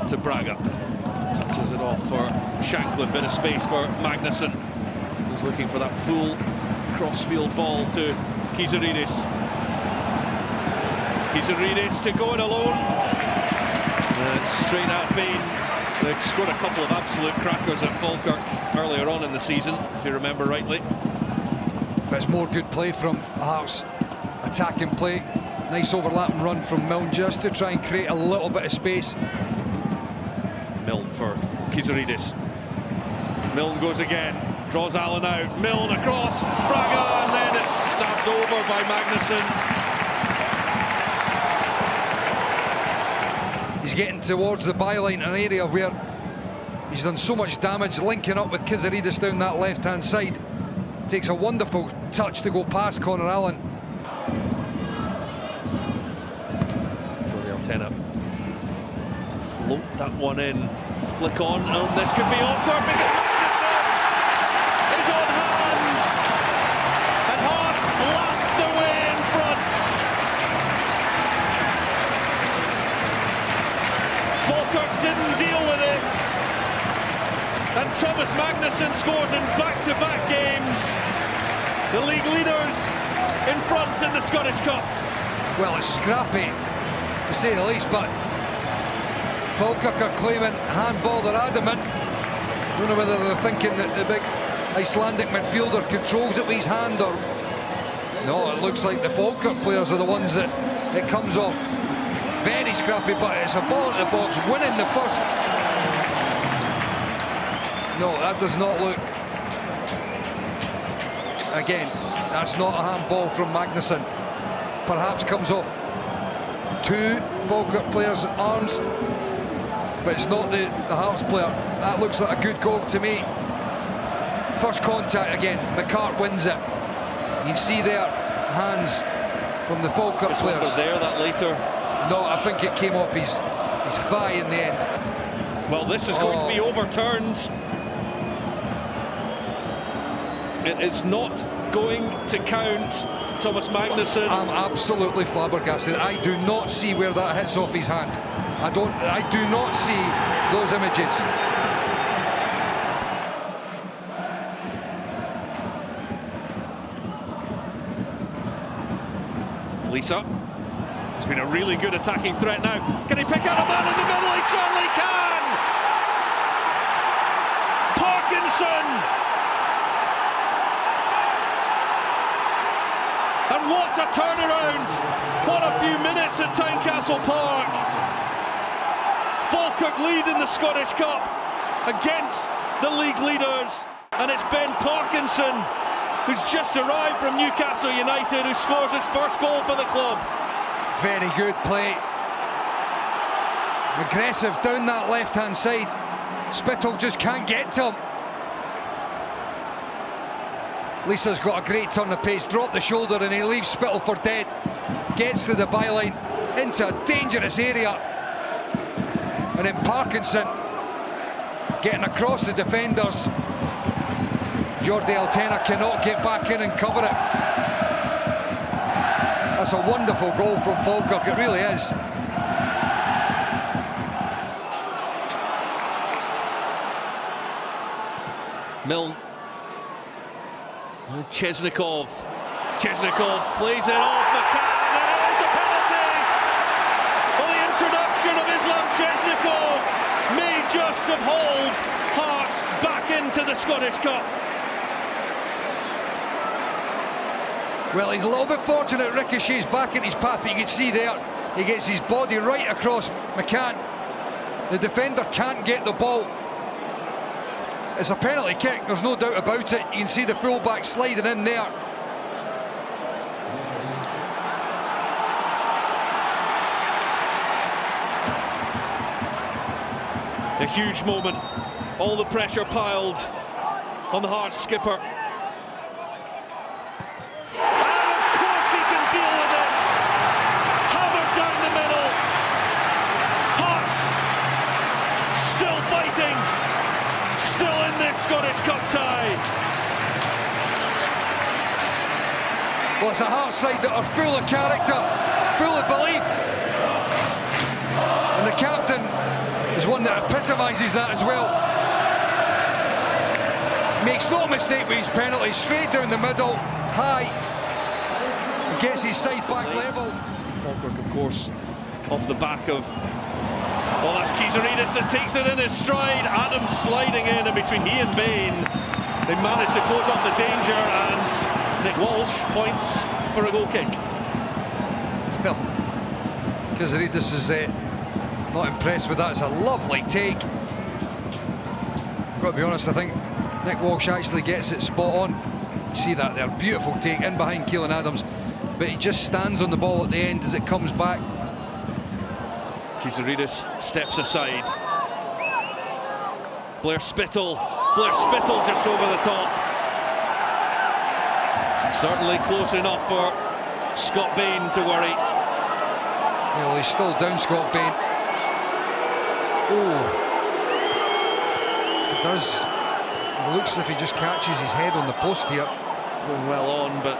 to Braga. Touches it off for Shanklin, bit of space for Magnusson, who's looking for that full cross-field ball to Kizaridis. Kizaridis to go it alone. Straight at Bain. They've scored a couple of absolute crackers at Falkirk earlier on in the season, if you remember rightly. There's more good play from Hearts. Attacking play. Nice overlapping run from Milne just to try and create a little bit of space. Milne for Kizaridis. Milne goes again, draws Allen out. Milne across, Braga, and then it's stabbed over by Magnusson. He's getting towards the byline, an area where he's done so much damage, linking up with Kizaridis down that left-hand side. Takes a wonderful touch to go past Connor Allen. Altena to float that one in, flick on, and this could be awkward because Magnusson is on hands, and Hearts blast their way in front. Falkirk didn't deal with it, and Thomas Magnusson scores in back-to-back games. The league leaders in front in the Scottish Cup. Well, it's scrappy, to say the least, but Falkirk are claiming handball. They're adamant. I don't know whether they're thinking that the big Icelandic midfielder controls it with his hand, or no, it looks like the Falkirk players are the ones that it comes off. Very scrappy, but it's a ball at the box, winning the first. No, that does not look. Again, that's not a handball from Magnusson. Perhaps comes off two Falkirk players' arms, but it's not the Hearts player. That looks like a good goal to me. First contact again, McCart wins it. You can see there, hands from the Falkirk players. Was there, that later? No, I think it came off his thigh in the end. Well, this is going to be overturned. It is not going to count. Thomas Magnusson. I'm absolutely flabbergasted. I do not see where that hits off his hand. I do not see those images. Lisa. It's been a really good attacking threat now. Can he pick out a man in the middle? He certainly can! Parkinson! And what a turnaround! What a few minutes at Tynecastle Park! Falkirk lead in the Scottish Cup against the league leaders, and it's Ben Parkinson, who's just arrived from Newcastle United, who scores his first goal for the club. Very good play. Aggressive down that left-hand side. Spittle just can't get to him. Lisa's got a great turn of pace, dropped the shoulder, and he leaves Spittle for dead. Gets to the byline, into a dangerous area. And then Parkinson getting across the defenders. Jordi Altena cannot get back in and cover it. That's a wonderful goal from Falkirk, it really is. Milne. Chesnikov plays it off McCann, and there's a penalty! Well, the introduction of Islam Chesnikov may just have hauled Hearts back into the Scottish Cup. Well, he's a little bit fortunate. Ricochets back in his path, but you can see there, he gets his body right across McCann. The defender can't get the ball. It's a penalty kick, there's no doubt about it. You can see the fullback sliding in there. A huge moment. All the pressure piled on the Hearts skipper. And of course he can deal with it. Hammered down the middle. Hearts still fighting. Still in this Scottish Cup tie. Well, it's a Hearts side that are full of character, full of belief. And the captain is one that epitomises that as well. Makes no mistake with his penalty, straight down the middle, high, and gets his side back level. Falkirk, of course, off the back of, well, that's Kizaridis that takes it in his stride. Adams sliding in, and between he and Bain, they manage to close up the danger, and Nick Walsh points for a goal kick. Well, Kizaridis is not impressed with that. It's a lovely take. Got to be honest, I think Nick Walsh actually gets it spot on. You see that there, beautiful take in behind Keelan Adams, but he just stands on the ball at the end as it comes back. Kizaridis steps aside. Blair Spittle just over the top. Certainly close enough for Scott Bain to worry. Well, he's still down, Scott Bain. Oh, it does. It looks as if he just catches his head on the post here. Going well on, but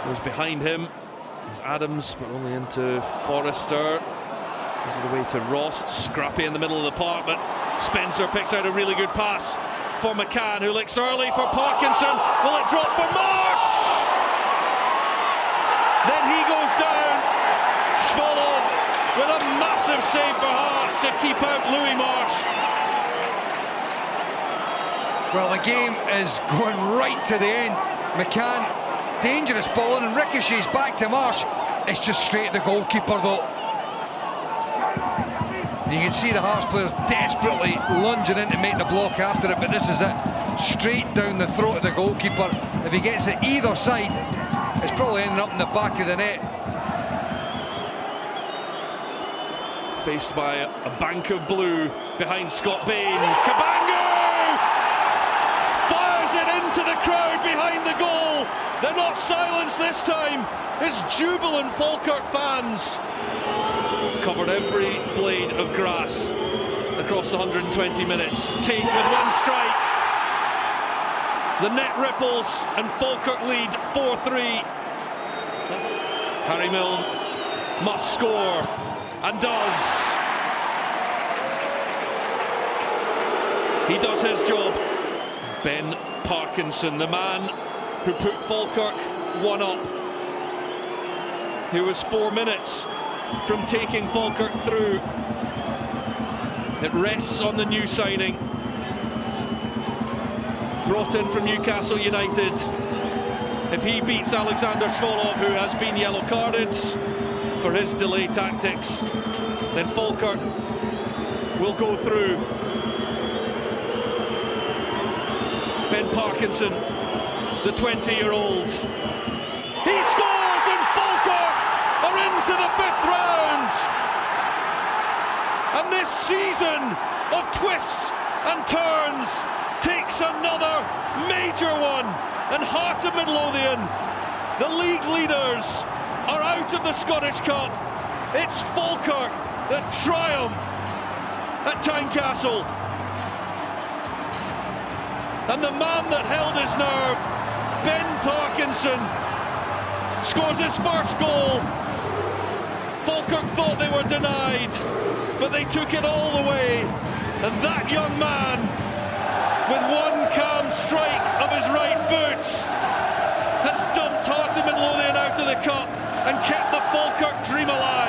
it was behind him. It was Adams, but only into Forrester. Gives it away to Ross. Scrappy in the middle of the park, but Spencer picks out a really good pass for McCann, who licks early for Parkinson. Will it drop for Marsh? Then he goes down. Smolov with a massive save for Hearts to keep out Louis Marsh. Well, the game is going right to the end. McCann, dangerous ball, and ricochets back to Marsh. It's just straight at the goalkeeper though. You can see the Hearts players desperately lunging in to make the block after it, but this is it, straight down the throat of the goalkeeper. If he gets it either side, it's probably ending up in the back of the net. Faced by a bank of blue behind Scott Bain. Cabango fires it into the crowd behind the goal. They're not silenced this time. It's jubilant Falkirk fans. Covered every blade of grass across the 120 minutes. Tate with one strike. The net ripples and Falkirk lead 4-3. Harry Milne must score, and does. He does his job. Ben Parkinson, the man who put Falkirk one up, who was 4 minutes from taking Falkirk through. It rests on the new signing, brought in from Newcastle United. If he beats Alexander Smolov, who has been yellow carded for his delay tactics, then Falkirk will go through. Ben Parkinson, the 20-year-old, he scores, and Falkirk are into the 5th round. And this season of twists and turns takes another major one. And Heart of Midlothian, the league leaders, are out of the Scottish Cup. It's Falkirk that triumph at Tynecastle. And the man that held his nerve, Ben Parkinson, scores his first goal. Falkirk thought they were denied, but they took it all the way. And that young man, with one calm strike of his right boot, has dumped Heart of Midlothian out of the cup and kept the Falkirk dream alive.